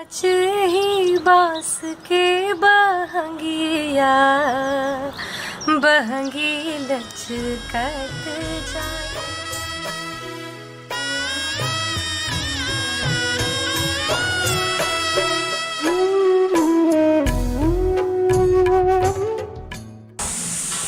नाच ही बांस के बहंगिया बहंगी लचकत जाए।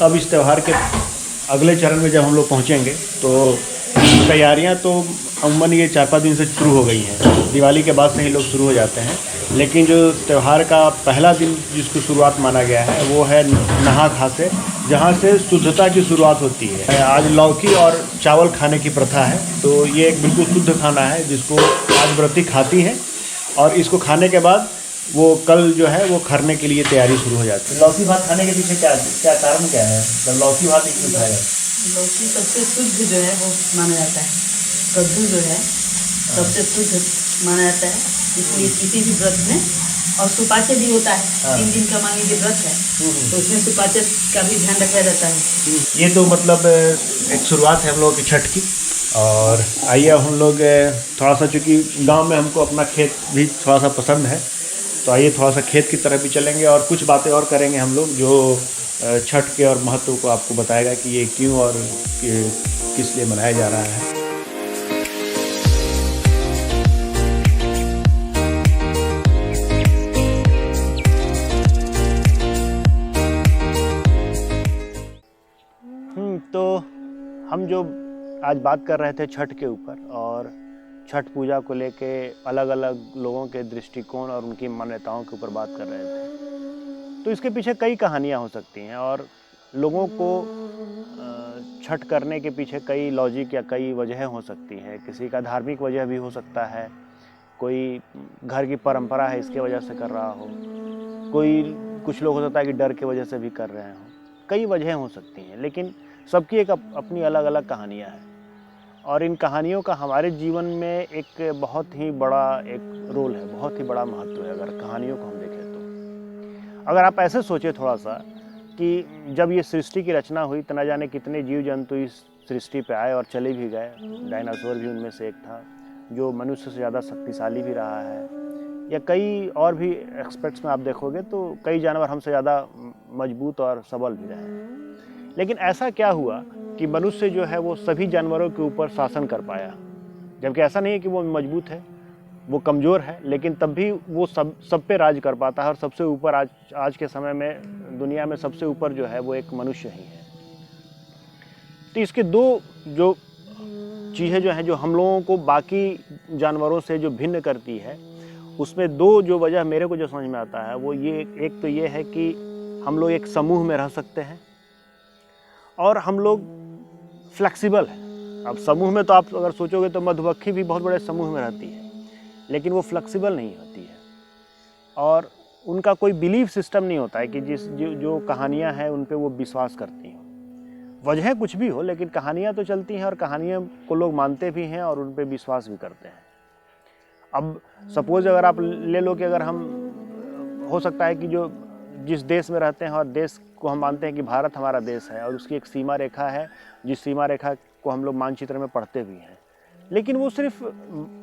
अब इस त्यौहार के अगले चरण में जब हम लोग पहुंचेंगे तो तैयारियां तो अमूमन ये 4-5 दिन से शुरू हो गई हैं। दिवाली के बाद से ही लोग शुरू हो जाते हैं, लेकिन जो त्यौहार का पहला दिन जिसको शुरुआत माना गया है वो है नहा खा से, जहाँ से शुद्धता की शुरुआत होती है। आज लौकी और चावल खाने की प्रथा है, तो ये एक बिल्कुल शुद्ध खाना है जिसको आज व्रती खाती हैं, और इसको खाने के बाद वो कल जो है वो खरने के लिए तैयारी शुरू हो जाती है। लौकी भात खाने के पीछे क्या कारण क्या है? लौकी भात क्यों खाया? लौकी सबसे शुद्ध जो है वो माना जाता है। कद्दू जो है सबसे शुद्ध माना जाता है, इसलिए किसी भी व्रत में, और सुपाच्य भी होता है। 3 दिन का मान लीजिए व्रत है तो उसमें सुपाच्य का भी ध्यान रखा जाता है। ये तो मतलब एक शुरुआत है हम लोगों की छठ की। और आइए हम लोग थोड़ा सा, चूँकि गांव में हमको अपना खेत भी थोड़ा सा पसंद है, तो आइए थोड़ा सा खेत की तरफ भी चलेंगे और कुछ बातें और करेंगे हम लोग, जो छठ के और महत्व को आपको बताएगा कि ये क्यों और किस लिए मनाया जा रहा है। तो हम जो आज बात कर रहे थे छठ के ऊपर, और छठ पूजा को लेके अलग अलग लोगों के दृष्टिकोण और उनकी मान्यताओं के ऊपर बात कर रहे थे, तो इसके पीछे कई कहानियाँ हो सकती हैं, और लोगों को छठ करने के पीछे कई लॉजिक या कई वजह हो सकती हैं। किसी का धार्मिक वजह भी हो सकता है, कोई घर की परंपरा है इसके वजह से कर रहा हो, कुछ लोग हो सकता है कि डर की वजह से भी कर रहे हों, कई वजह हो सकती हैं, लेकिन सबकी एक अपनी अलग अलग कहानियाँ हैं, और इन कहानियों का हमारे जीवन में एक बहुत ही बड़ा एक रोल है, बहुत ही बड़ा महत्व है। अगर कहानियों को हम देखें तो अगर आप ऐसे सोचें थोड़ा सा कि जब ये सृष्टि की रचना हुई तो न जाने कितने जीव जंतु इस सृष्टि पे आए और चले भी गए। डायनासोर भी उनमें से एक था, जो मनुष्य से ज़्यादा शक्तिशाली भी रहा है, या कई और भी एस्पेक्ट्स में आप देखोगे तो कई जानवर हमसे ज़्यादा मजबूत और सबल भी रहे। लेकिन ऐसा क्या हुआ कि मनुष्य जो है वो सभी जानवरों के ऊपर शासन कर पाया, जबकि ऐसा नहीं है कि वो मजबूत है, वो कमज़ोर है, लेकिन तब भी वो सब पे राज कर पाता है, और सबसे ऊपर आज के समय में दुनिया में सबसे ऊपर जो है वो एक मनुष्य ही है। तो इसके दो जो चीज़ें जो हैं, जो हम लोगों को बाकी जानवरों से जो भिन्न करती है, उसमें दो जो वजह मेरे को जो समझ में आता है वो ये, एक तो ये है कि हम लोग एक समूह में रह सकते हैं, और हम लोग फ्लेक्सिबल हैं। अब समूह में तो आप अगर सोचोगे तो मधुमक्खी भी बहुत बड़े समूह में रहती है, लेकिन वो फ्लेक्सिबल नहीं होती है, और उनका कोई बिलीफ सिस्टम नहीं होता है कि जो कहानियाँ हैं उन पे वो विश्वास करती हैं। वजह कुछ भी हो, लेकिन कहानियाँ तो चलती हैं, और कहानियाँ को लोग मानते भी हैं और उन पे विश्वास भी करते हैं। अब सपोज अगर आप ले लो कि अगर हम, हो सकता है कि जो जिस देश में रहते हैं और देश को हम मानते हैं कि भारत हमारा देश है, और उसकी एक सीमा रेखा है, जिस सीमा रेखा को हम लोग मानचित्र में पढ़ते भी हैं, लेकिन वो सिर्फ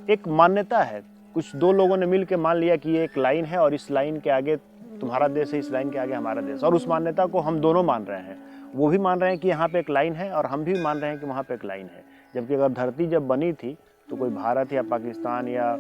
एक मान्यता है। कुछ दो लोगों ने मिल के मान लिया कि ये एक लाइन है, और इस लाइन के आगे तुम्हारा देश है, इस लाइन के आगे हमारा देश, और उस मान्यता को हम दोनों मान रहे हैं। वो भी मान रहे हैं कि यहाँ पे एक लाइन है, और हम भी मान रहे हैं कि वहाँ पे एक लाइन है। जबकि अगर धरती जब बनी थी तो कोई भारत या पाकिस्तान या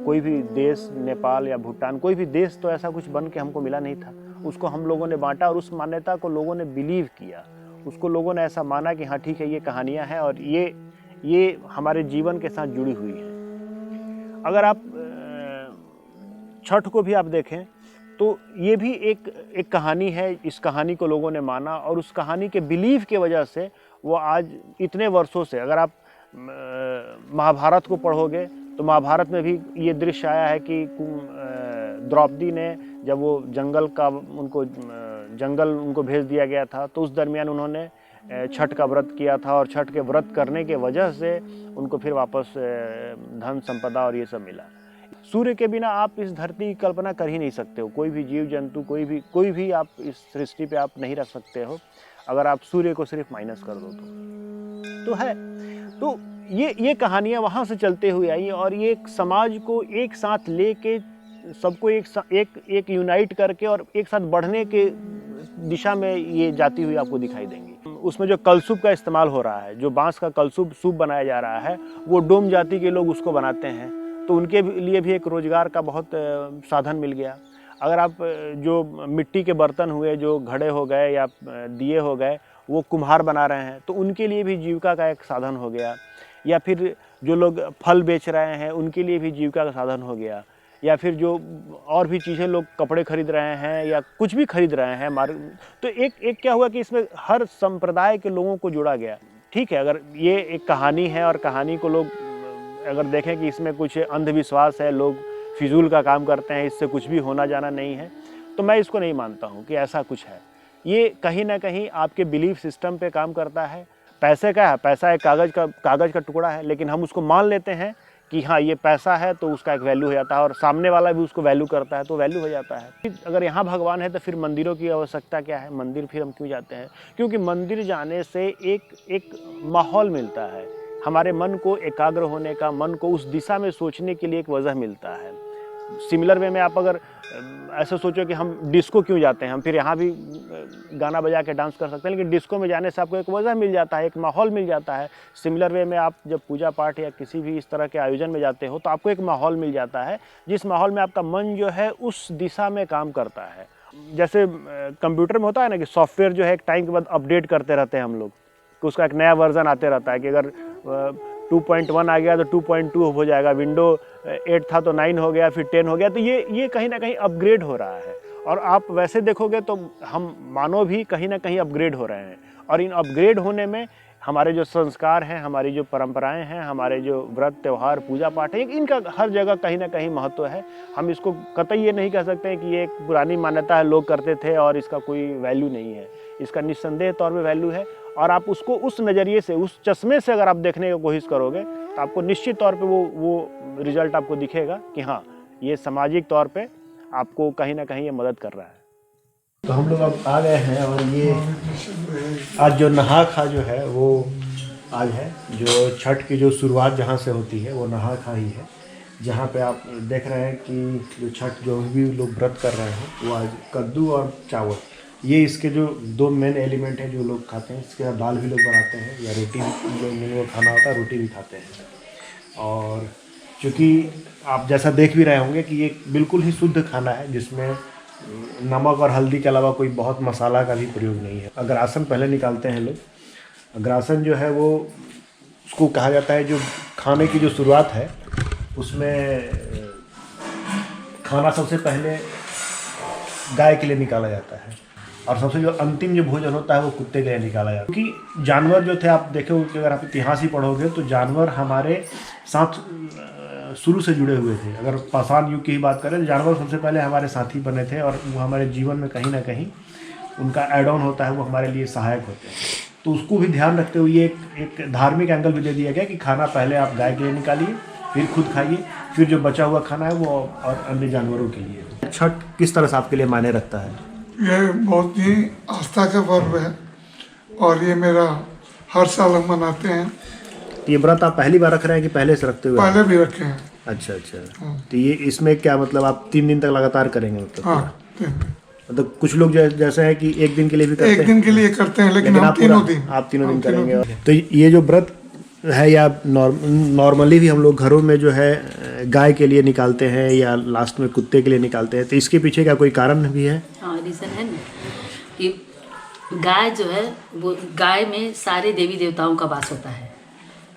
कोई भी देश, नेपाल या भूटान, कोई भी देश तो ऐसा कुछ बन के हमको मिला नहीं था। उसको हम लोगों ने बांटा, और उस मान्यता को लोगों ने बिलीव किया, उसको लोगों ने ऐसा माना कि हाँ ठीक है, ये कहानियाँ हैं और ये हमारे जीवन के साथ जुड़ी हुई है। अगर आप छठ को भी आप देखें तो ये भी एक कहानी है। इस कहानी को लोगों ने माना, और उस कहानी के बिलीव के वजह से वो आज इतने वर्षों से, अगर आप महाभारत को पढ़ोगे तो महाभारत में भी ये दृश्य आया है कि द्रौपदी ने जब वो जंगल उनको भेज दिया गया था, तो उस दरमियान उन्होंने छठ का व्रत किया था, और छठ के व्रत करने के वजह से उनको फिर वापस धन संपदा और ये सब मिला। सूर्य के बिना आप इस धरती की कल्पना कर ही नहीं सकते हो। कोई भी जीव जंतु, कोई भी आप इस सृष्टि पे आप नहीं रख सकते हो, अगर आप सूर्य को सिर्फ माइनस कर दो तो है। तो ये कहानियाँ वहाँ से चलते हुए आई, और ये समाज को एक साथ लेके सबको एक यूनाइट करके और एक साथ बढ़ने के दिशा में ये जाती हुई आपको दिखाई देंगी। उसमें जो कलसूप का इस्तेमाल हो रहा है, जो बांस का सूप बनाया जा रहा है, वो डोम जाति के लोग उसको बनाते हैं, तो उनके लिए भी एक रोजगार का बहुत साधन मिल गया। अगर आप जो मिट्टी के बर्तन हुए, जो घड़े हो गए या दिए हो गए, वो कुम्हार बना रहे हैं, तो उनके लिए भी जीविका का एक साधन हो गया। या फिर जो लोग फल बेच रहे हैं, उनके लिए भी जीविका का साधन हो गया। या फिर जो और भी चीज़ें, लोग कपड़े खरीद रहे हैं या कुछ भी खरीद रहे हैं तो एक क्या हुआ कि इसमें हर संप्रदाय के लोगों को जोड़ा गया। ठीक है, अगर ये एक कहानी है और कहानी को लोग अगर देखें कि इसमें कुछ अंधविश्वास है, लोग फिजूल का काम करते हैं, इससे कुछ भी होना जाना नहीं है, तो मैं इसको नहीं मानता हूँ कि ऐसा कुछ है। ये कहीं ना कहीं आपके बिलीफ सिस्टम पे काम करता है। पैसे का है, पैसा एक कागज़ का टुकड़ा है, लेकिन हम उसको मान लेते हैं कि हाँ ये पैसा है, तो उसका एक वैल्यू हो जाता है और सामने वाला भी उसको वैल्यू करता है, तो वैल्यू हो जाता है। अगर यहाँ भगवान है तो फिर मंदिरों की आवश्यकता क्या है? मंदिर फिर हम क्यों जाते हैं? क्योंकि मंदिर जाने से एक माहौल मिलता है, हमारे मन को एकाग्र होने का, मन को उस दिशा में सोचने के लिए एक वजह मिलता है। सिमिलर वे में आप अगर ऐसा सोचो कि हम डिस्को क्यों जाते हैं, हम फिर यहाँ भी गाना बजा के डांस कर सकते हैं, लेकिन डिस्को में जाने से आपको एक वजह मिल जाता है, एक माहौल मिल जाता है। सिमिलर वे में आप जब पूजा पाठ या किसी भी इस तरह के आयोजन में जाते हो, तो आपको एक माहौल मिल जाता है, जिस माहौल में आपका मन जो है उस दिशा में काम करता है। जैसे कंप्यूटर में होता है ना कि सॉफ्टवेयर जो है एक टाइम के बाद अपडेट करते रहते हैं हम लोग, कि उसका एक नया वर्जन आते रहता है कि अगर 2.1 आ गया तो 2.2 हो जाएगा, विंडो 8 था तो 9 हो गया, फिर 10 हो गया। तो ये कहीं ना कहीं अपग्रेड हो रहा है। और आप वैसे देखोगे तो हम मानव भी कहीं ना कहीं अपग्रेड हो रहे हैं, और इन अपग्रेड होने में हमारे जो संस्कार हैं, हमारी जो परंपराएं हैं, हमारे जो व्रत त्यौहार पूजा पाठ है, इनका हर जगह कहीं ना कहीं महत्व है। हम इसको कतई ये नहीं कह सकते कि ये एक पुरानी मान्यता है, लोग करते थे और इसका कोई वैल्यू नहीं है। इसका निस्संदेह तौर पर वैल्यू है, और आप उसको उस नज़रिए से, उस चश्मे से अगर आप देखने की कोशिश करोगे, तो आपको निश्चित तौर पे वो रिजल्ट आपको दिखेगा कि हाँ ये सामाजिक तौर पे आपको कहीं ना कहीं ये मदद कर रहा है। तो हम लोग अब आ गए हैं, और ये आज जो नहा खा जो है वो आज है, जो छठ की जो शुरुआत जहाँ से होती है वो नहा खा ही है। जहाँ पे आप देख रहे हैं कि जो छठ जो भी लोग व्रत कर रहे हैं, वो आज कद्दू और चावल, ये इसके जो दो मेन एलिमेंट हैं जो लोग खाते हैं। इसके साथ दाल भी लोग बनाते हैं, या रोटी जो इनको खाना होता है, रोटी भी खाते हैं। और चूँकि आप जैसा देख भी रहे होंगे कि ये बिल्कुल ही शुद्ध खाना है, जिसमें नमक और हल्दी के अलावा कोई बहुत मसाला का भी प्रयोग नहीं है। अग्रासन पहले निकालते हैं लोग। अग्रासन जो है वो उसको कहा जाता है, जो खाने की जो शुरुआत है उसमें खाना सबसे पहले गाय के लिए निकाला जाता है, और सबसे जो अंतिम जो भोजन होता है वो कुत्ते के लिए निकाला जाता है। क्योंकि जानवर जो थे, आप देखोगे कि अगर आप इतिहास ही पढ़ोगे तो जानवर हमारे साथ शुरू से जुड़े हुए थे। अगर पाषाण युग की ही बात करें तो जानवर सबसे पहले हमारे साथी बने थे, और वो हमारे जीवन में कहीं ना कहीं उनका एड ऑन होता है, वो हमारे लिए सहायक होते हैं। तो उसको भी ध्यान रखते हुए एक धार्मिक एंगल भी दे दिया गया कि खाना पहले आप गाय के लिए निकालिए, फिर खुद खाइए, फिर जो बचा हुआ खाना है वो और अन्य जानवरों के लिए। छठ किस तरह से आपके लिए मायने रखता है? ये बहुत ही आस्था का पर्व है, और ये मेरा हर साल हम मनाते हैं। ये व्रत आप पहली बार रख रहे हैं कि पहले से रखते हुए? पहले भी रखे हैं। अच्छा। तो ये इसमें क्या मतलब आप 3 दिन तक लगातार करेंगे? मतलब हाँ, मतलब कुछ लोग जैसे है कि एक दिन के लिए भी करते हैं। एक दिन के लिए करते हैं, लेकिन आप तीनों दिन करेंगे। तो ये जो व्रत है, या नॉर्मली भी हम लोग घरों में जो है गाय के लिए निकालते हैं या लास्ट में कुत्ते के लिए निकालते हैं, तो इसके पीछे क्या कोई कारण भी है? हाँ, रीज़न है ना कि गाय जो है वो, गाय में सारे देवी देवताओं का वास होता है।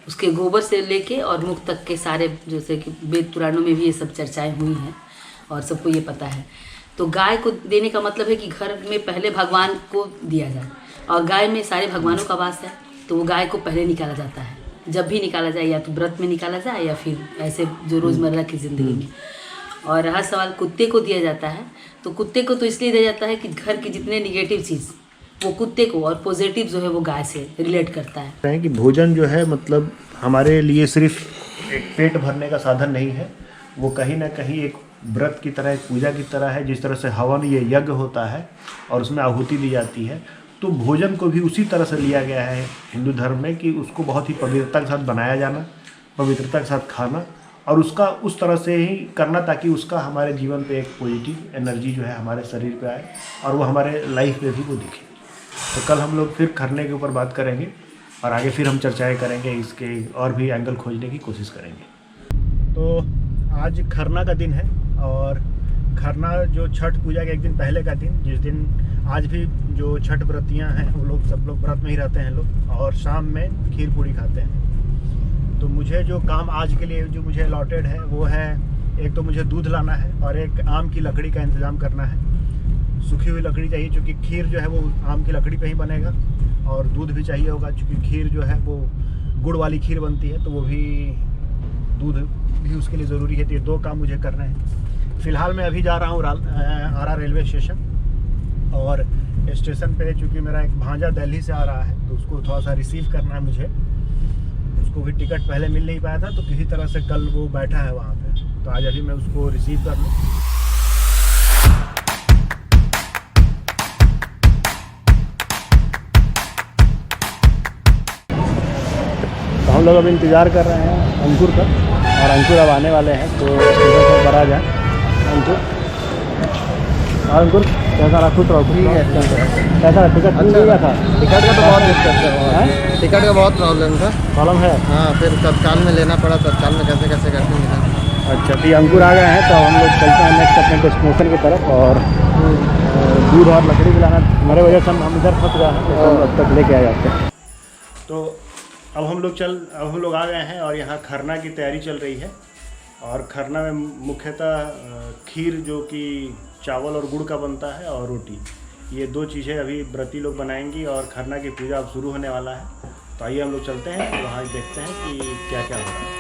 उसके गोबर से लेके और मुख तक के सारे, जैसे कि वेद पुराणों में भी ये सब चर्चाएं हुई हैं और सबको ये पता है। तो गाय को देने का मतलब है कि घर में पहले भगवान को दिया जाए, और गाय में सारे भगवानों का वास है, तो वो गाय को पहले निकाला जाता है। जब भी निकाला जाए, या तो व्रत में निकाला जाए या फिर ऐसे जो रोज़मर्रा की ज़िंदगी में। और हर सवाल कुत्ते को दिया जाता है, तो कुत्ते को तो इसलिए दिया जाता है कि घर की जितने निगेटिव चीज़ वो कुत्ते को, और पॉजिटिव जो है वो गाय से रिलेट करता है। कि भोजन जो है मतलब हमारे लिए सिर्फ एक पेट भरने का साधन नहीं है, वो कहीं ना कहीं एक व्रत की तरह, एक पूजा की तरह है। जिस तरह से हवन, ये यज्ञ होता है और उसमें आहुति दी जाती है, तो भोजन को भी उसी तरह से लिया गया है हिंदू धर्म में, कि उसको बहुत ही पवित्रता के साथ बनाया जाना, पवित्रता के साथ खाना, और उसका उस तरह से ही करना ताकि उसका हमारे जीवन पे एक पॉजिटिव एनर्जी जो है हमारे शरीर पे आए और वो हमारे लाइफ में भी वो दिखे। तो कल हम लोग फिर खरने के ऊपर बात करेंगे और आगे फिर हम चर्चाएं करेंगे, इसके और भी एंगल खोजने की कोशिश करेंगे। तो आज खरना का दिन है और खरना जो छठ पूजा के एक दिन पहले का दिन, जिस दिन आज भी जो छठ व्रतियाँ हैं वो लोग सब लोग व्रत में ही रहते हैं लोग, और शाम में खीर पूड़ी खाते हैं। तो मुझे जो काम आज के लिए जो मुझे अलॉटेड है वो है, एक तो मुझे दूध लाना है और एक आम की लकड़ी का इंतज़ाम करना है। सूखी हुई लकड़ी चाहिए क्योंकि खीर जो है वो आम की लकड़ी पे ही बनेगा, और दूध भी चाहिए होगा क्योंकि खीर जो है वो गुड़ वाली खीर बनती है, तो वो भी दूध भी उसके लिए ज़रूरी है। तो ये दो काम मुझे करना है। फ़िलहाल मैं अभी जा रहा हूँ आरा रेलवे स्टेशन, और स्टेशन पे चूँकि मेरा एक भांजा दिल्ली से आ रहा है तो उसको थोड़ा सा रिसीव करना है मुझे। उसको भी टिकट पहले मिल नहीं पाया था तो किसी तरह से कल वो बैठा है वहाँ पे, तो आज अभी मैं उसको रिसीव कर लूँ। तो हम लोग अब इंतज़ार कर रहे हैं अंकुर का, और अंकुर अब आने वाले हैं, तो स्टेशन पर आ जाए अंकुर। अंकुर कैसा रहा? खुश रहो। कैसा टिकट मिल गया था? टिकट का तो बहुत दिक्कत है, टिकट का बहुत प्रॉब्लम है। हाँ, फिर तत्काल में लेना पड़ा, तत्काल में कैसे करके मिला। अच्छा, तो ये अंकुर आ गए हैं, तो हम लोग चलते हैं नेक्स्ट अपने डेस्टिनेशन की तरफ। और दूध और लकड़ी भी लाना, हमारे वजह से हम इधर फंस गए हैं, तो अब तक लेके आ जाते हैं। तो अब हम लोग आ गए हैं और यहाँ खरना की तैयारी चल रही है। और खरना में मुख्यतः खीर जो कि चावल और गुड़ का बनता है, और रोटी, ये दो चीज़ें अभी व्रती लोग बनाएंगी और खरना की पूजा अब शुरू होने वाला है। तो आइए हम लोग चलते हैं, तो वहाँ देखते हैं कि क्या क्या हो रहा है।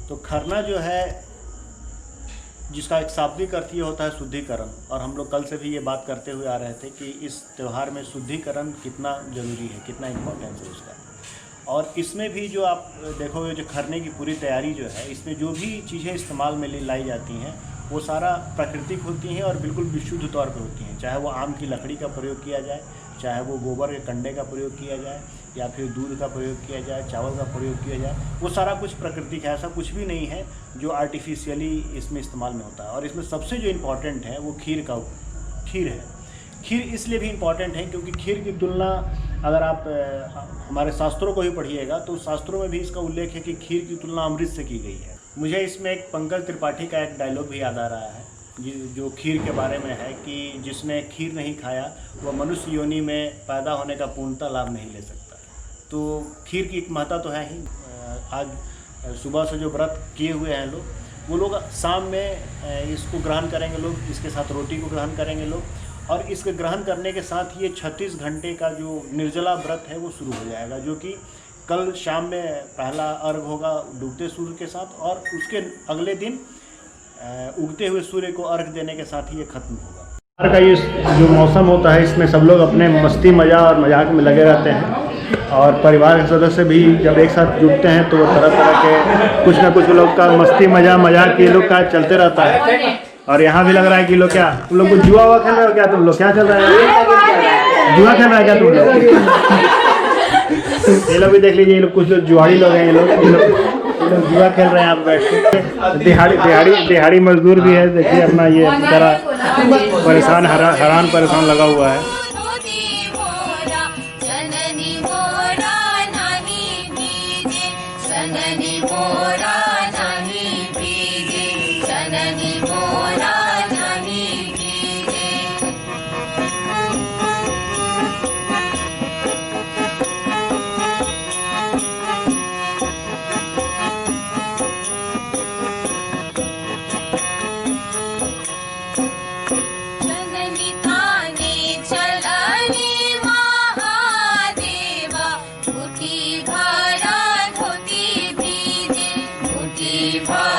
तो खरना जो है, जिसका एक शाब्दिक अर्थ ये होता है शुद्धिकरण, और हम लोग कल से भी ये बात करते हुए आ रहे थे कि इस त्यौहार में शुद्धिकरण कितना ज़रूरी है, कितना इम्पोर्टेंस है उसका। और इसमें भी जो आप देखोगे, जो खरने की पूरी तैयारी जो है, इसमें जो भी चीज़ें इस्तेमाल में लाई जाती हैं वो सारा प्राकृतिक होती हैं और बिल्कुल विशुद्ध तौर पे होती हैं। चाहे वो आम की लकड़ी का प्रयोग किया जाए, चाहे वो गोबर के कंडे का प्रयोग किया जाए, या फिर दूध का प्रयोग किया जाए, चावल का प्रयोग किया जाए, वो सारा कुछ प्राकृतिक है। ऐसा कुछ भी नहीं है जो आर्टिफिशियली इसमें इस्तेमाल में होता है। और इसमें सबसे जो इम्पोर्टेंट है वो खीर है। खीर इसलिए भी इम्पॉर्टेंट है क्योंकि खीर की तुलना अगर आप हमारे शास्त्रों को ही पढ़िएगा तो शास्त्रों में भी इसका उल्लेख है कि खीर की तुलना अमृत से की गई है। मुझे इसमें एक पंकज त्रिपाठी का एक डायलॉग भी याद आ रहा है जो खीर के बारे में है कि जिसने खीर नहीं खाया वह मनुष्य योनि में पैदा होने का पूर्णतः लाभ नहीं ले सकता। तो खीर की एक महत्ता तो है ही। आज सुबह से जो व्रत किए हुए हैं लोग, वो लोग शाम में इसको ग्रहण करेंगे लोग, इसके साथ रोटी को ग्रहण करेंगे लोग, और इसके ग्रहण करने के साथ ये 36 घंटे का जो निर्जला व्रत है वो शुरू हो जाएगा, जो कि कल शाम में पहला अर्घ होगा डूबते सूर्य के साथ, और उसके अगले दिन उगते हुए सूर्य को अर्घ देने के साथ ही ये खत्म होगा। का ये जो मौसम होता है इसमें सब लोग अपने मस्ती मज़ा और मजाक में लगे रहते हैं, और परिवार के सदस्य भी जब एक साथ जुटते हैं तो तरह तरह के कुछ ना कुछ लोग का मस्ती मजाक ये लोग का चलते रहता है। और यहाँ भी लग रहा है कि लोग क्या, तुम लोग कुछ जुआ हुआ खेल रहे हो क्या? तुम लोग क्या चल रहा है? जुआ खेल रहा है क्या तुम लोग? ये लोग भी देख लीजिए, ये लोग कुछ लोग जुआड़ी लोग हैं, ये लोग जुआ खेल रहे हैं। आप बैठ के दिहाड़ी मजदूर भी है, देखिए अपना ये बेचारा परेशान हैरान परेशान लगा हुआ है। चल की भाई